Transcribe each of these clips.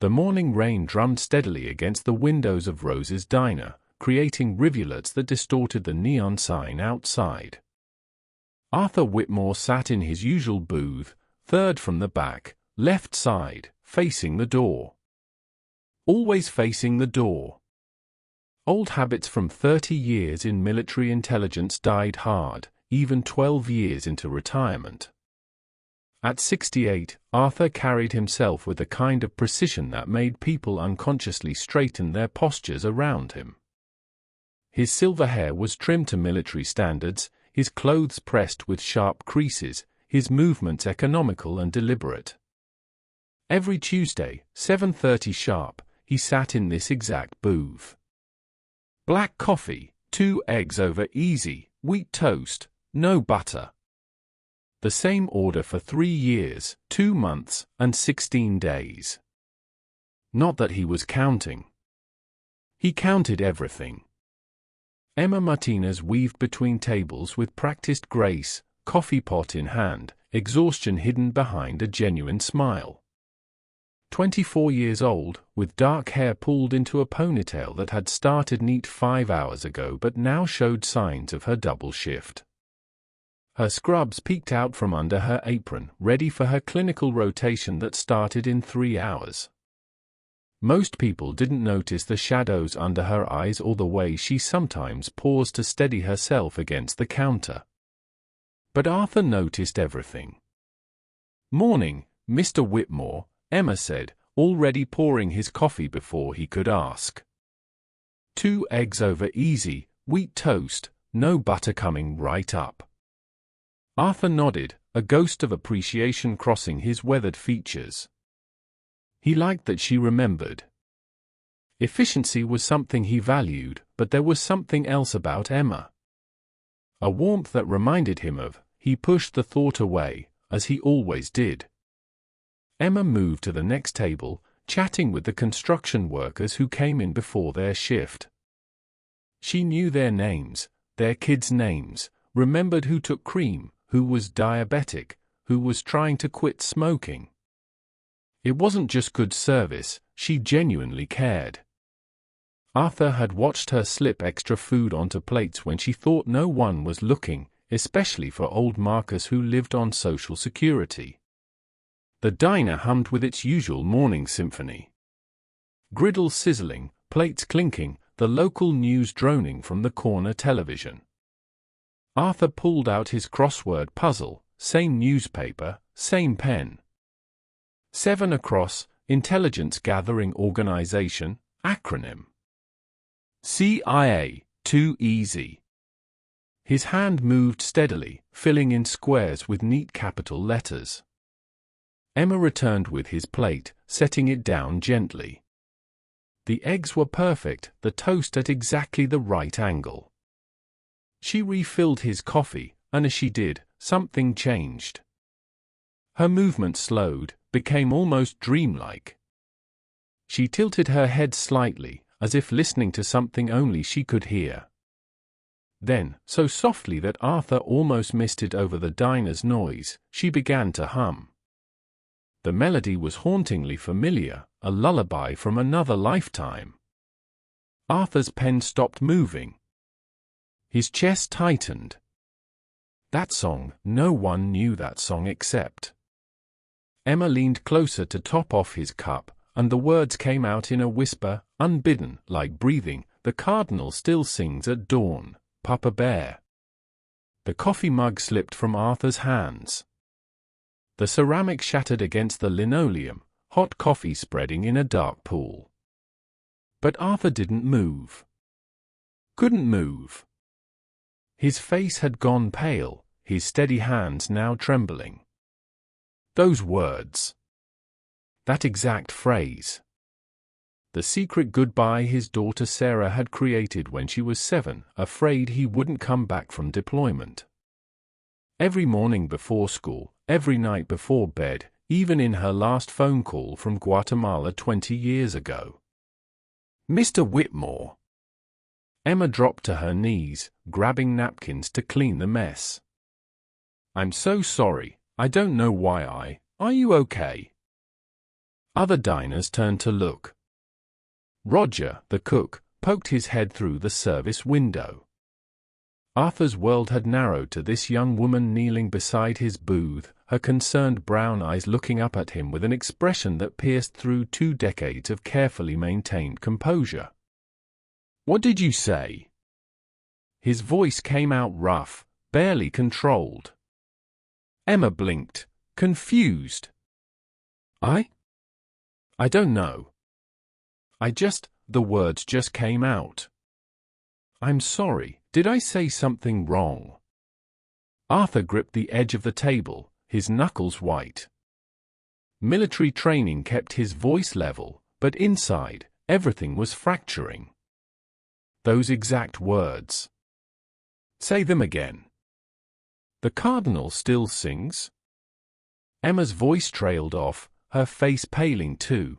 The morning rain drummed steadily against the windows of Rose's diner, creating rivulets that distorted the neon sign outside. Arthur Whitmore sat in his usual booth, third from the back, left side, facing the door. Always facing the door. Old habits from 30 years in military intelligence died hard, even 12 years into retirement. At 68, Arthur carried himself with a kind of precision that made people unconsciously straighten their postures around him. His silver hair was trimmed to military standards, his clothes pressed with sharp creases, his movements economical and deliberate. Every Tuesday, 7:30 sharp, he sat in this exact booth. Black coffee, 2 eggs over easy, wheat toast, no butter. The same order for 3 years, 2 months, and 16 days. Not that he was counting. He counted everything. Emma Martinez weaved between tables with practiced grace, coffee pot in hand, exhaustion hidden behind a genuine smile. 24 years old, with dark hair pulled into a ponytail that had started neat 5 hours ago but now showed signs of her double shift. Her scrubs peeked out from under her apron, ready for her clinical rotation that started in 3 hours. Most people didn't notice the shadows under her eyes or the way she sometimes paused to steady herself against the counter. But Arthur noticed everything. "Morning, Mr. Whitmore," Emma said, already pouring his coffee before he could ask. 2 eggs over easy, wheat toast, no butter coming right up. Arthur nodded, a ghost of appreciation crossing his weathered features. He liked that she remembered. Efficiency was something he valued, but there was something else about Emma. A warmth that reminded him of. He pushed the thought away, as he always did. Emma moved to the next table, chatting with the construction workers who came in before their shift. She knew their names, their kids' names, remembered who took cream, who was diabetic, who was trying to quit smoking. It wasn't just good service, she genuinely cared. Arthur had watched her slip extra food onto plates when she thought no one was looking, especially for old Marcus who lived on Social Security. The diner hummed with its usual morning symphony. Griddles sizzling, plates clinking, the local news droning from the corner television. Arthur pulled out his crossword puzzle, same newspaper, same pen. 7 across, Intelligence Gathering Organization, acronym. CIA, too easy. His hand moved steadily, filling in squares with neat capital letters. Emma returned with his plate, setting it down gently. The eggs were perfect, the toast at exactly the right angle. She refilled his coffee, and as she did, something changed. Her movement slowed, became almost dreamlike. She tilted her head slightly, as if listening to something only she could hear. Then, so softly that Arthur almost missed it over the diner's noise, she began to hum. The melody was hauntingly familiar, a lullaby from another lifetime. Arthur's pen stopped moving. His chest tightened. That song, no one knew that song except. Emma leaned closer to top off his cup, and the words came out in a whisper, unbidden, like breathing. The cardinal still sings at dawn, Papa Bear. The coffee mug slipped from Arthur's hands. The ceramic shattered against the linoleum, hot coffee spreading in a dark pool. But Arthur didn't move. Couldn't move. His face had gone pale, his steady hands now trembling. Those words. That exact phrase. The secret goodbye his daughter Sarah had created when she was 7, afraid he wouldn't come back from deployment. Every morning before school, every night before bed, even in her last phone call from Guatemala 20 years ago. Mr. Whitmore. Emma dropped to her knees, grabbing napkins to clean the mess. I'm so sorry, I don't know why are you okay? Other diners turned to look. Roger, the cook, poked his head through the service window. Arthur's world had narrowed to this young woman kneeling beside his booth, her concerned brown eyes looking up at him with an expression that pierced through 2 decades of carefully maintained composure. "What did you say?" His voice came out rough, barely controlled. Emma blinked, confused. I don't know. The words just came out. I'm sorry, did I say something wrong? Arthur gripped the edge of the table, his knuckles white. Military training kept his voice level, but inside, everything was fracturing. Those exact words. Say them again. The Cardinal still sings? Emma's voice trailed off, her face paling too.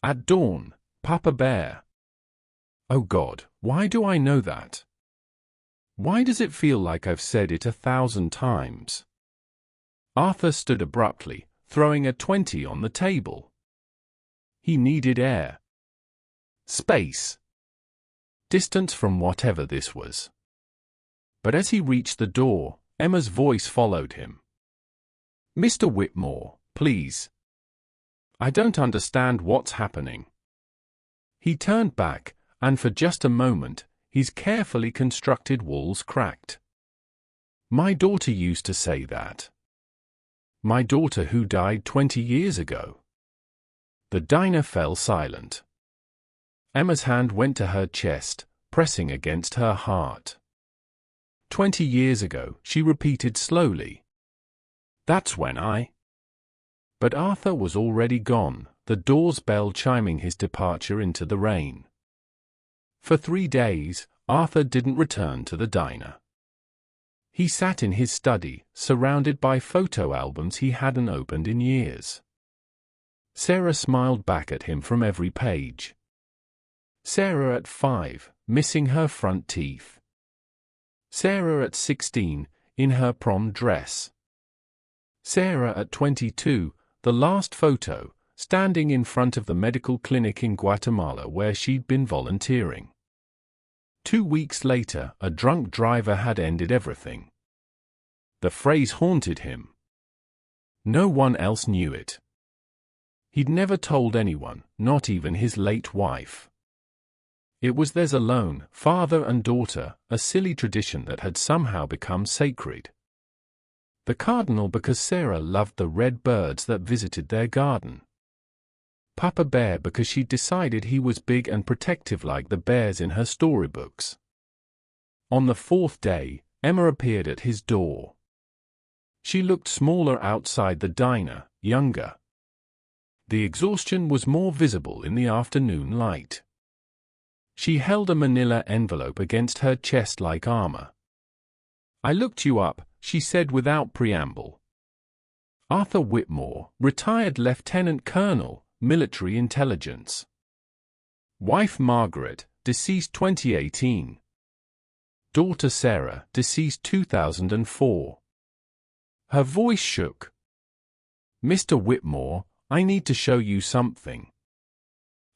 At dawn, Papa Bear. Oh God, why do I know that? Why does it feel like I've said it 1,000 times? Arthur stood abruptly, throwing a 20 on the table. He needed air. Space. Distance from whatever this was. But as he reached the door, Emma's voice followed him. Mr. Whitmore, please. I don't understand what's happening. He turned back, and for just a moment, his carefully constructed walls cracked. My daughter used to say that. My daughter who died 20 years ago. The diner fell silent. Emma's hand went to her chest, pressing against her heart. 20 years ago, she repeated slowly. That's when I... But Arthur was already gone, the door's bell chiming his departure into the rain. For 3 days, Arthur didn't return to the diner. He sat in his study, surrounded by photo albums he hadn't opened in years. Sarah smiled back at him from every page. Sarah at 5, missing her front teeth. Sarah at 16, in her prom dress. Sarah at 22, the last photo, standing in front of the medical clinic in Guatemala where she'd been volunteering. 2 weeks later, a drunk driver had ended everything. The phrase haunted him. No one else knew it. He'd never told anyone, not even his late wife. It was theirs alone, father and daughter, a silly tradition that had somehow become sacred. The Cardinal because Sarah loved the red birds that visited their garden. Papa Bear because she decided he was big and protective like the bears in her storybooks. On the 4th day, Emma appeared at his door. She looked smaller outside the diner, younger. The exhaustion was more visible in the afternoon light. She held a manila envelope against her chest like armor. I looked you up, she said without preamble. Arthur Whitmore, retired lieutenant colonel, military intelligence. Wife Margaret, deceased 2018. Daughter Sarah, deceased 2004. Her voice shook. Mr. Whitmore, I need to show you something.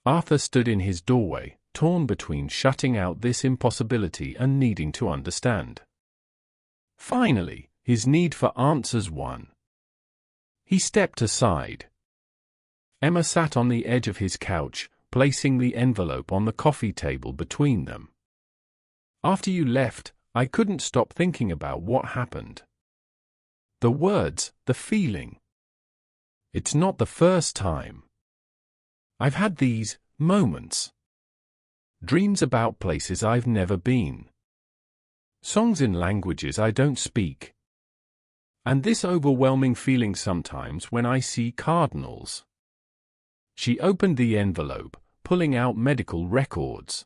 Arthur stood in his doorway, torn between shutting out this impossibility and needing to understand. Finally, his need for answers won. He stepped aside. Emma sat on the edge of his couch, placing the envelope on the coffee table between them. After you left, I couldn't stop thinking about what happened. The words, the feeling. It's not the first time. I've had these moments. Dreams about places I've never been. Songs in languages I don't speak. And this overwhelming feeling sometimes when I see cardinals. She opened the envelope, pulling out medical records.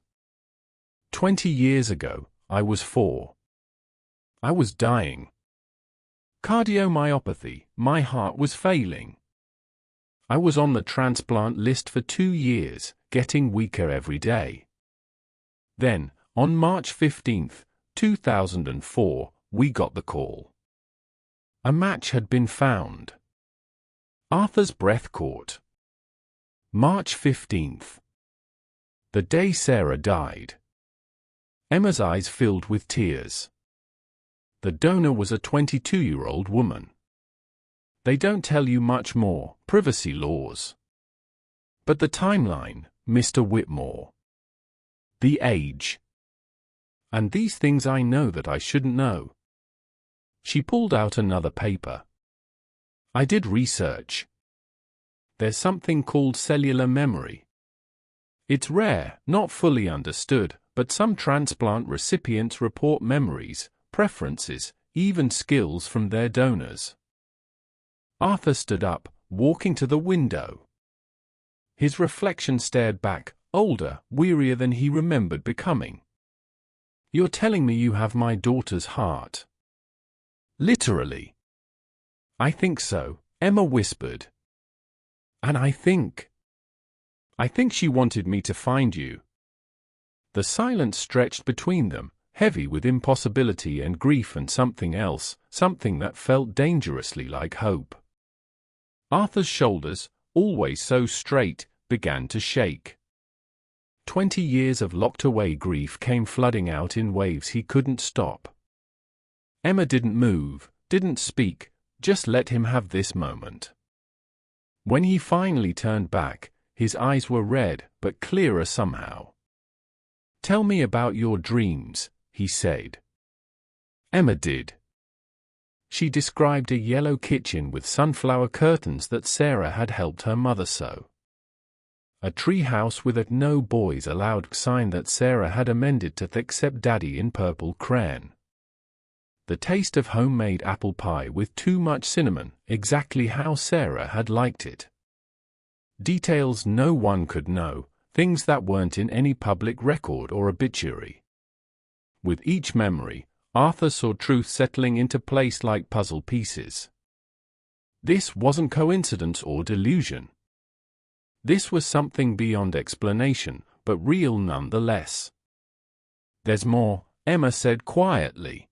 20 years ago, I was 4. I was dying. Cardiomyopathy, my heart was failing. I was on the transplant list for 2 years, getting weaker every day. Then, on March 15, 2004, we got the call. A match had been found. Arthur's breath caught. March 15th. The day Sarah died. Emma's eyes filled with tears. The donor was a 22-year-old woman. They don't tell you much more, privacy laws. But the timeline, Mr. Whitmore. The age. And these things I know that I shouldn't know. She pulled out another paper. I did research. There's something called cellular memory. It's rare, not fully understood, but some transplant recipients report memories, preferences, even skills from their donors. Arthur stood up, walking to the window. His reflection stared back, older, wearier than he remembered becoming. You're telling me you have my daughter's heart? Literally. I think so, Emma whispered. And I think she wanted me to find you. The silence stretched between them, heavy with impossibility and grief and something else, something that felt dangerously like hope. Arthur's shoulders, always so straight, began to shake. 20 years of locked-away grief came flooding out in waves he couldn't stop. Emma didn't move, didn't speak, just let him have this moment. When he finally turned back, his eyes were red, but clearer somehow. Tell me about your dreams, he said. Emma did. She described a yellow kitchen with sunflower curtains that Sarah had helped her mother sew. A tree house with a "No Boys Allowed" sign that Sarah had amended to "Except Daddy" in purple crayon. The taste of homemade apple pie with too much cinnamon, exactly how Sarah had liked it. Details no one could know, things that weren't in any public record or obituary. With each memory, Arthur saw truth settling into place like puzzle pieces. This wasn't coincidence or delusion. This was something beyond explanation, but real nonetheless. There's more, Emma said quietly.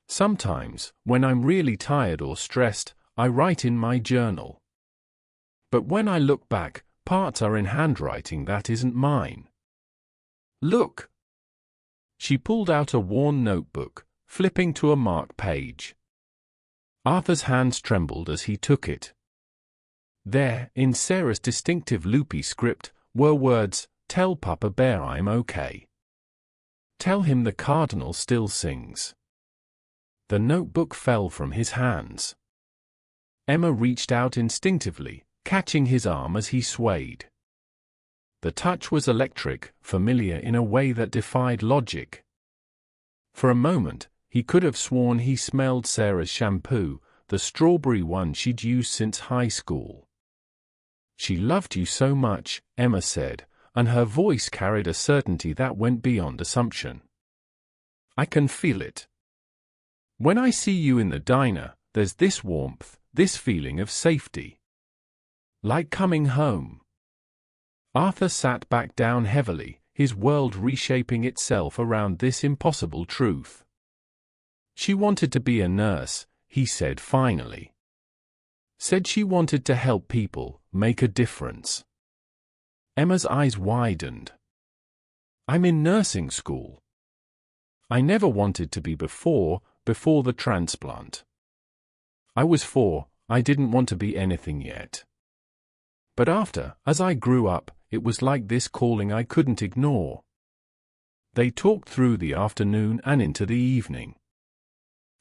Sometimes, when I'm really tired or stressed, I write in my journal. But when I look back, parts are in handwriting that isn't mine. Look! She pulled out a worn notebook, flipping to a marked page. Arthur's hands trembled as he took it. There, in Sarah's distinctive loopy script, were words, "Tell Papa Bear I'm okay. Tell him the cardinal still sings." The notebook fell from his hands. Emma reached out instinctively, catching his arm as he swayed. The touch was electric, familiar in a way that defied logic. For a moment, he could have sworn he smelled Sarah's shampoo, the strawberry one she'd used since high school. She loved you so much, Emma said, and her voice carried a certainty that went beyond assumption. I can feel it. When I see you in the diner, there's this warmth, this feeling of safety. Like coming home. Arthur sat back down heavily, his world reshaping itself around this impossible truth. She wanted to be a nurse, he said finally. Said she wanted to help people, make a difference. Emma's eyes widened. I'm in nursing school. I never wanted to be before the transplant. I was 4, I didn't want to be anything yet. But after, as I grew up, it was like this calling I couldn't ignore. They talked through the afternoon and into the evening.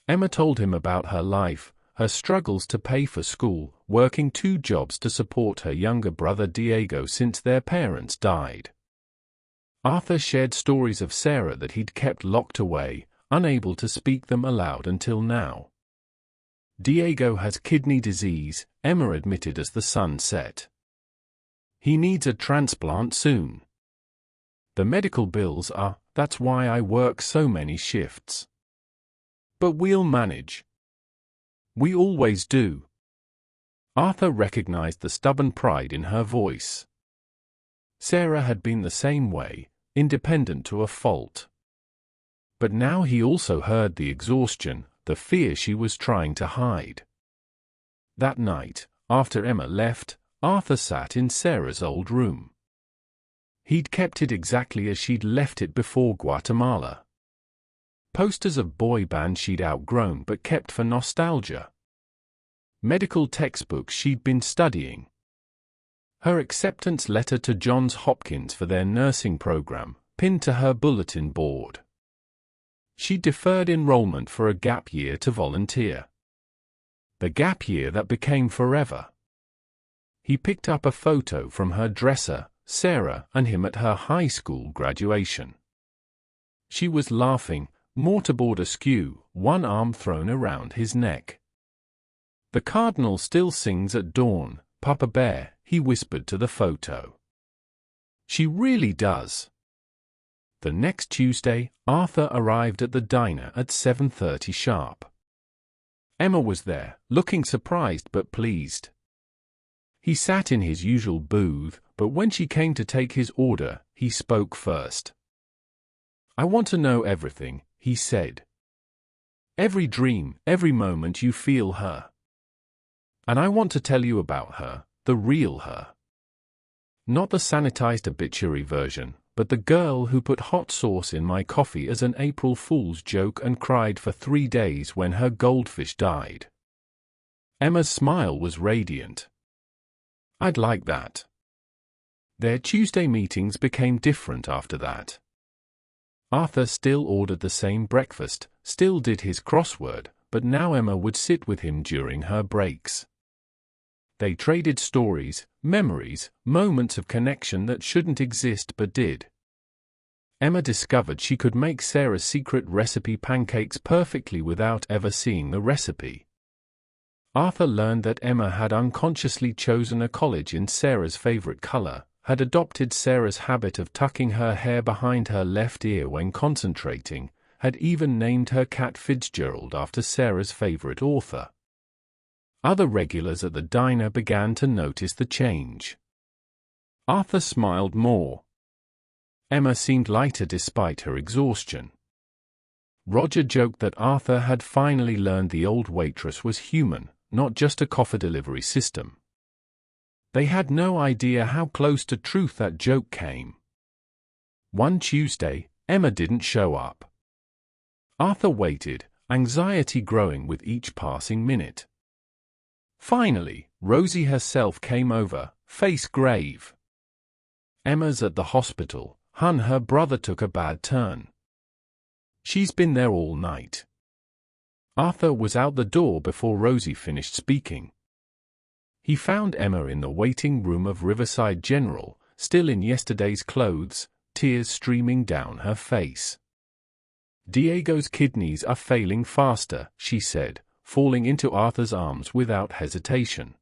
Emma told him about her life, her struggles to pay for school, working 2 jobs to support her younger brother Diego since their parents died. Arthur shared stories of Sarah that he'd kept locked away, unable to speak them aloud until now. Diego has kidney disease, Emma admitted as the sun set. He needs a transplant soon. The medical bills that's why I work so many shifts. But we'll manage. We always do. Arthur recognized the stubborn pride in her voice. Sarah had been the same way, independent to a fault. But now he also heard the exhaustion, the fear she was trying to hide. That night, after Emma left, Arthur sat in Sarah's old room. He'd kept it exactly as she'd left it before Guatemala. Posters of boy bands she'd outgrown but kept for nostalgia. Medical textbooks she'd been studying. Her acceptance letter to Johns Hopkins for their nursing program, pinned to her bulletin board. She deferred enrollment for a gap year to volunteer. The gap year that became forever. He picked up a photo from her dresser, Sarah and him at her high school graduation. She was laughing, mortarboard askew, one arm thrown around his neck. "The cardinal still sings at dawn, Papa Bear," he whispered to the photo. "She really does." The next Tuesday, Arthur arrived at the diner at 7:30 sharp. Emma was there, looking surprised but pleased. He sat in his usual booth, but when she came to take his order, he spoke first. "I want to know everything," he said. "Every dream, every moment you feel her. And I want to tell you about her, the real her. Not the sanitized obituary version, but the girl who put hot sauce in my coffee as an April Fool's joke and cried for 3 days when her goldfish died." Emma's smile was radiant. "I'd like that." Their Tuesday meetings became different after that. Arthur still ordered the same breakfast, still did his crossword, but now Emma would sit with him during her breaks. They traded stories, memories, moments of connection that shouldn't exist but did. Emma discovered she could make Sarah's secret recipe pancakes perfectly without ever seeing the recipe. Arthur learned that Emma had unconsciously chosen a college in Sarah's favorite color, had adopted Sarah's habit of tucking her hair behind her left ear when concentrating, had even named her cat Fitzgerald after Sarah's favorite author. Other regulars at the diner began to notice the change. Arthur smiled more. Emma seemed lighter despite her exhaustion. Roger joked that Arthur had finally learned the old waitress was human, not just a coffee delivery system. They had no idea how close to truth that joke came. One Tuesday, Emma didn't show up. Arthur waited, anxiety growing with each passing minute. Finally, Rosie herself came over, face grave. "Emma's at the hospital, hun, her brother took a bad turn. She's been there all night." Arthur was out the door before Rosie finished speaking. He found Emma in the waiting room of Riverside General, still in yesterday's clothes, tears streaming down her face. "Diego's kidneys are failing faster," she said, falling into Arthur's arms without hesitation.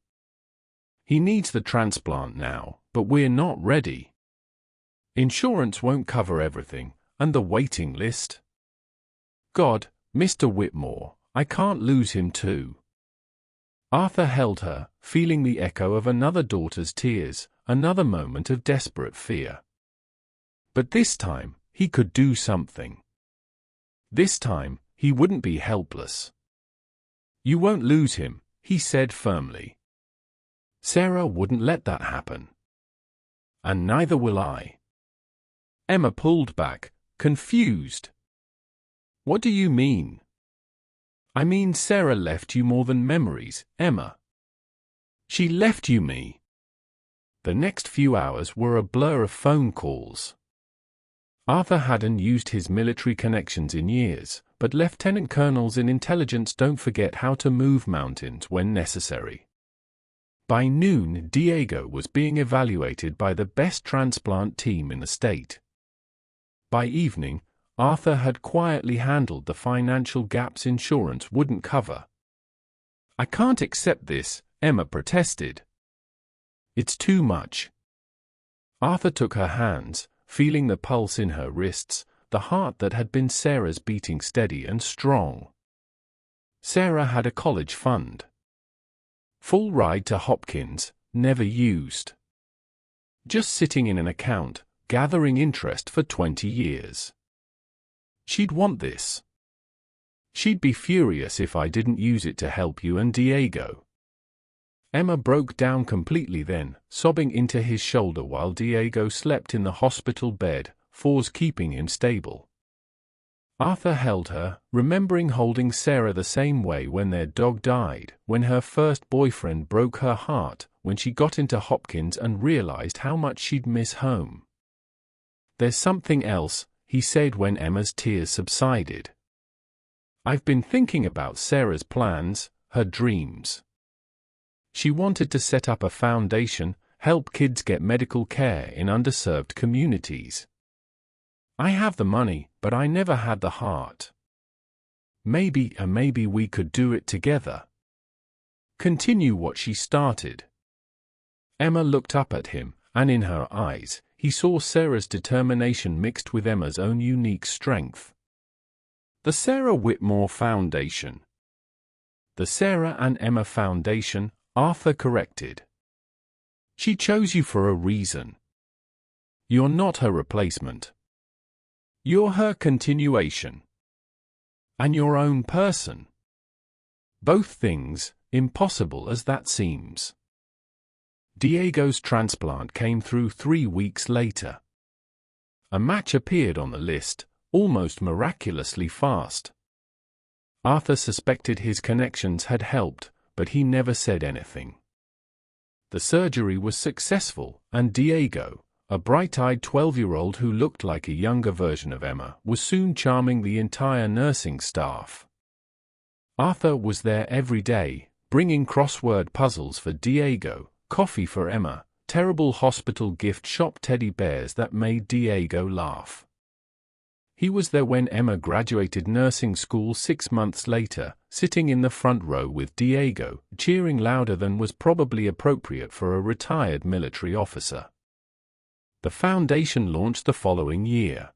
"He needs the transplant now, but we're not ready. Insurance won't cover everything, and the waiting list. God, Mr. Whitmore, I can't lose him too." Arthur held her, feeling the echo of another daughter's tears, another moment of desperate fear. But this time, he could do something. This time, he wouldn't be helpless. "You won't lose him," he said firmly. "Sarah wouldn't let that happen. And neither will I." Emma pulled back, confused. "What do you mean?" "I mean Sarah left you more than memories, Emma. She left you me." The next few hours were a blur of phone calls. Arthur hadn't used his military connections in years, but lieutenant colonels in intelligence don't forget how to move mountains when necessary. By noon, Diego was being evaluated by the best transplant team in the state. By evening, Arthur had quietly handled the financial gaps insurance wouldn't cover. "I can't accept this," Emma protested. "It's too much." Arthur took her hands, feeling the pulse in her wrists, the heart that had been Sarah's beating steady and strong. Sarah had a college fund. Full ride to Hopkins, never used. Just sitting in an account, gathering interest for 20 years. She'd want this. "She'd be furious if I didn't use it to help you and Diego." Emma broke down completely then, sobbing into his shoulder while Diego slept in the hospital bed, Fours keeping him stable. Arthur held her, remembering holding Sarah the same way when their dog died, when her first boyfriend broke her heart, when she got into Hopkins and realized how much she'd miss home. "There's something else," he said when Emma's tears subsided. "I've been thinking about Sarah's plans, her dreams. She wanted to set up a foundation, help kids get medical care in underserved communities. I have the money, but I never had the heart. Maybe we could do it together. Continue what she started." Emma looked up at him, and in her eyes, he saw Sarah's determination mixed with Emma's own unique strength. The Sarah Whitmore Foundation. The Sarah and Emma Foundation, Arthur corrected. "She chose you for a reason. You're not her replacement. You're her continuation. And your own person. Both things, impossible as that seems." Diego's transplant came through 3 weeks later. A match appeared on the list, almost miraculously fast. Arthur suspected his connections had helped, but he never said anything. The surgery was successful, and Diego, a bright-eyed 12-year-old who looked like a younger version of Emma, was soon charming the entire nursing staff. Arthur was there every day, bringing crossword puzzles for Diego, coffee for Emma, terrible hospital gift shop teddy bears that made Diego laugh. He was there when Emma graduated nursing school 6 months later, sitting in the front row with Diego, cheering louder than was probably appropriate for a retired military officer. The foundation launched the following year.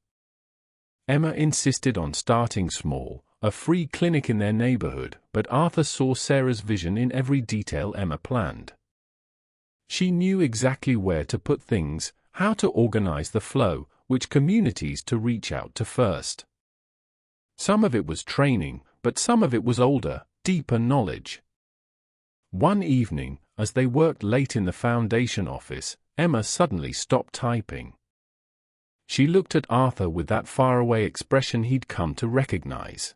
Emma insisted on starting small, a free clinic in their neighborhood, but Arthur saw Sarah's vision in every detail Emma planned. She knew exactly where to put things, how to organize the flow, which communities to reach out to first. Some of it was training, but some of it was older, deeper knowledge. One evening, as they worked late in the foundation office, Emma suddenly stopped typing. She looked at Arthur with that faraway expression he'd come to recognize.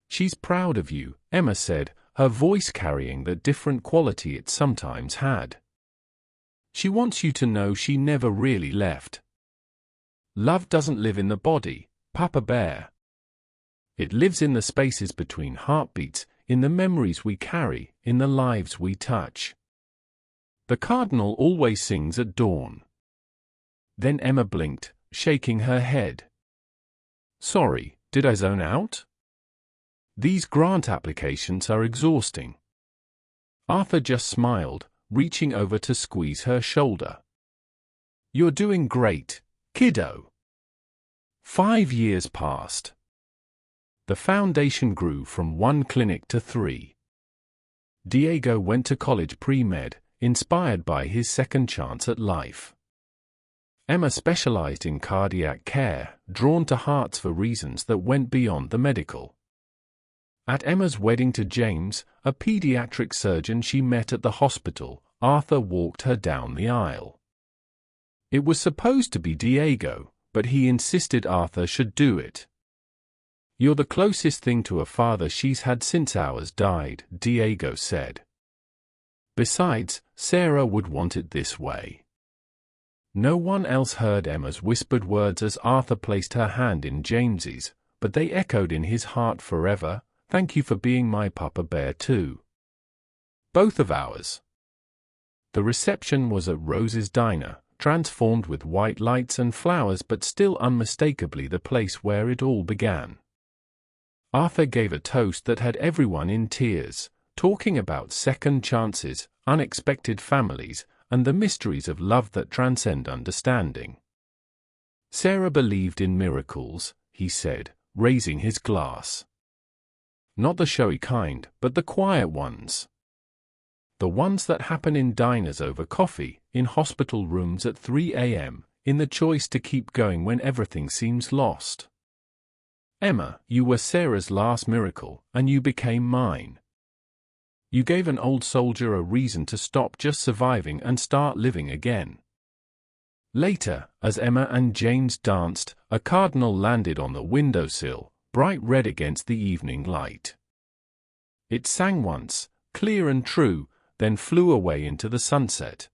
"She's proud of you," Emma said, her voice carrying the different quality it sometimes had. "She wants you to know she never really left. Love doesn't live in the body, Papa Bear. It lives in the spaces between heartbeats, in the memories we carry, in the lives we touch. The cardinal always sings at dawn." Then Emma blinked, shaking her head. "Sorry, did I zone out? These grant applications are exhausting." Arthur just smiled, reaching over to squeeze her shoulder. "You're doing great, kiddo." 5 years passed. The foundation grew from 1 clinic to 3. Diego went to college pre-med, inspired by his second chance at life. Emma specialized in cardiac care, drawn to hearts for reasons that went beyond the medical. At Emma's wedding to James, a pediatric surgeon she met at the hospital, Arthur walked her down the aisle. It was supposed to be Diego, but he insisted Arthur should do it. "You're the closest thing to a father she's had since ours died," Diego said. "Besides, Sarah would want it this way." No one else heard Emma's whispered words as Arthur placed her hand in James's, but they echoed in his heart forever. "Thank you for being my Papa Bear too. Both of ours." The reception was at Rose's Diner, transformed with white lights and flowers but still unmistakably the place where it all began. Arthur gave a toast that had everyone in tears, talking about second chances, unexpected families, and the mysteries of love that transcend understanding. "Sarah believed in miracles," he said, raising his glass. "Not the showy kind, but the quiet ones. The ones that happen in diners over coffee, in hospital rooms at 3 a.m., in the choice to keep going when everything seems lost. Emma, you were Sarah's last miracle, and you became mine. You gave an old soldier a reason to stop just surviving and start living again. Later, as Emma and James danced, a cardinal landed on the windowsill, bright red against the evening light. It sang once, clear and true, then flew away into the sunset.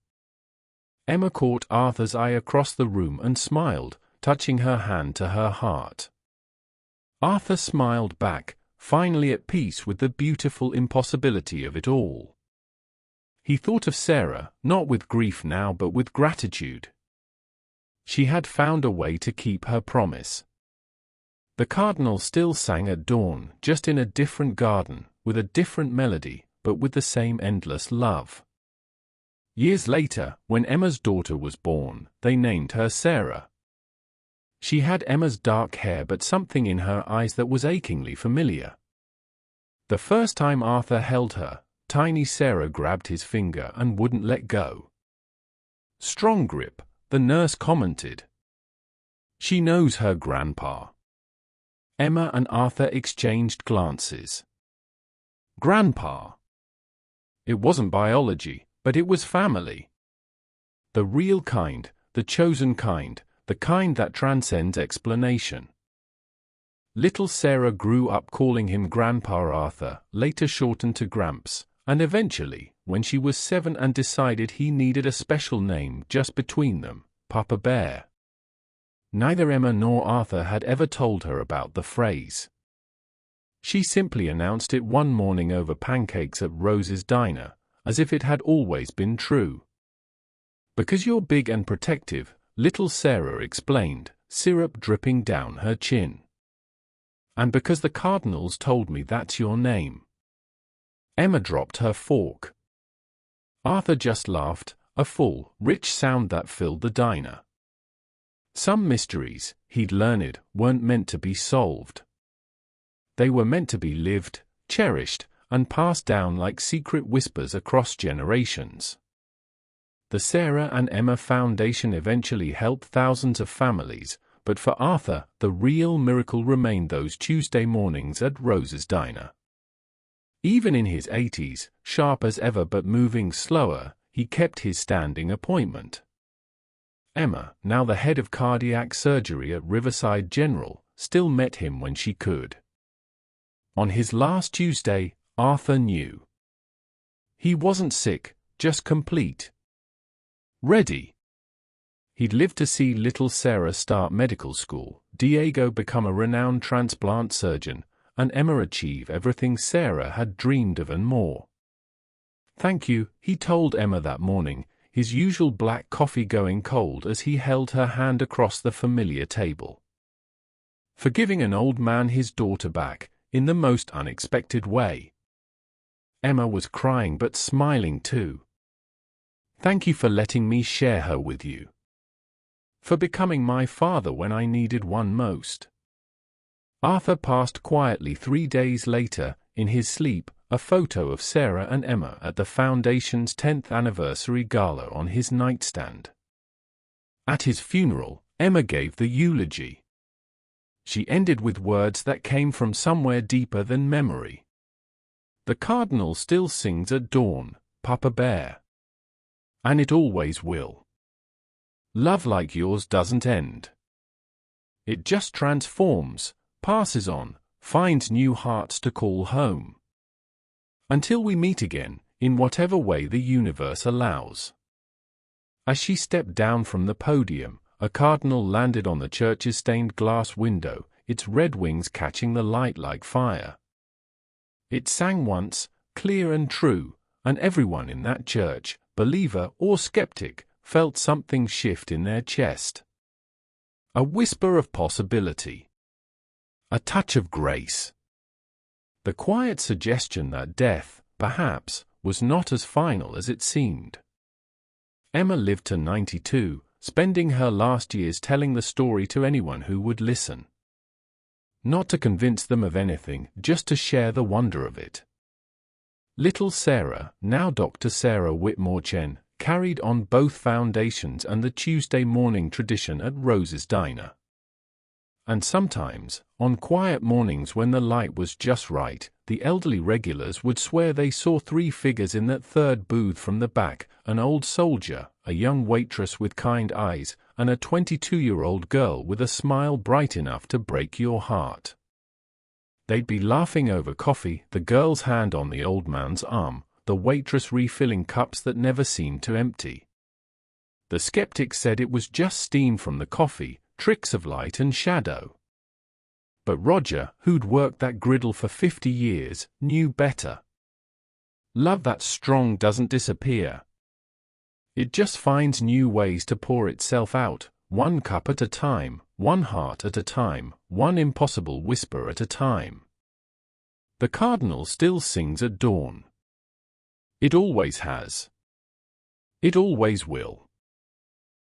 Emma caught Arthur's eye across the room and smiled, touching her hand to her heart. Arthur smiled back, finally at peace with the beautiful impossibility of it all. He thought of Sarah, not with grief now but with gratitude. She had found a way to keep her promise. The cardinal still sang at dawn, just in a different garden, with a different melody, but with the same endless love. Years later, when Emma's daughter was born, they named her Sarah. She had Emma's dark hair but something in her eyes that was achingly familiar. The first time Arthur held her, tiny Sarah grabbed his finger and wouldn't let go. "Strong grip," the nurse commented. "She knows her grandpa." Emma and Arthur exchanged glances. Grandpa. It wasn't biology, but it was family. The real kind, the chosen kind, the kind that transcends explanation. Little Sarah grew up calling him Grandpa Arthur, later shortened to Gramps, and eventually, when she was 7 and decided he needed a special name just between them, Papa Bear. Neither Emma nor Arthur had ever told her about the phrase. She simply announced it one morning over pancakes at Rose's diner, as if it had always been true. "Because you're big and protective," little Sarah explained, syrup dripping down her chin. "And because the cardinals told me that's your name." Emma dropped her fork. Arthur just laughed, a full, rich sound that filled the diner. Some mysteries, he'd learned, weren't meant to be solved. They were meant to be lived, cherished, and passed down like secret whispers across generations. The Sarah and Emma Foundation eventually helped thousands of families, but for Arthur, the real miracle remained those Tuesday mornings at Rose's diner. Even in his 80s, sharp as ever but moving slower, he kept his standing appointment. Emma, now the head of cardiac surgery at Riverside General, still met him when she could. On his last Tuesday, Arthur knew. He wasn't sick, just complete. Ready. He'd lived to see little Sarah start medical school, Diego become a renowned transplant surgeon, and Emma achieve everything Sarah had dreamed of and more. "Thank you," he told Emma that morning, his usual black coffee going cold as he held her hand across the familiar table. For giving an old man his daughter back, in the most unexpected way. Emma was crying but smiling too. "Thank you for letting me share her with you. For becoming my father when I needed one most." Arthur passed quietly 3 days later, in his sleep, a photo of Sarah and Emma at the Foundation's 10th anniversary gala on his nightstand. At his funeral, Emma gave the eulogy. She ended with words that came from somewhere deeper than memory. "The cardinal still sings at dawn, Papa Bear. And it always will. Love like yours doesn't end. It just transforms, passes on, finds new hearts to call home. Until we meet again, in whatever way the universe allows." As she stepped down from the podium, a cardinal landed on the church's stained glass window, its red wings catching the light like fire. It sang once, clear and true, and everyone in that church, believer or skeptic, felt something shift in their chest. A whisper of possibility. A touch of grace. The quiet suggestion that death, perhaps, was not as final as it seemed. Emma lived to 92, spending her last years telling the story to anyone who would listen. Not to convince them of anything, just to share the wonder of it. Little Sarah, now Dr. Sarah Whitmore Chen, carried on both foundations and the Tuesday morning tradition at Rose's diner. And sometimes, on quiet mornings when the light was just right, the elderly regulars would swear they saw 3 figures in that third booth from the back: an old soldier, a young waitress with kind eyes, and a 22-year-old girl with a smile bright enough to break your heart. They'd be laughing over coffee, the girl's hand on the old man's arm, the waitress refilling cups that never seemed to empty. The skeptics said it was just steam from the coffee, tricks of light and shadow. But Roger, who'd worked that griddle for 50 years, knew better. Love that strong doesn't disappear. It just finds new ways to pour itself out, one cup at a time, one heart at a time, one impossible whisper at a time. The cardinal still sings at dawn. It always has. It always will.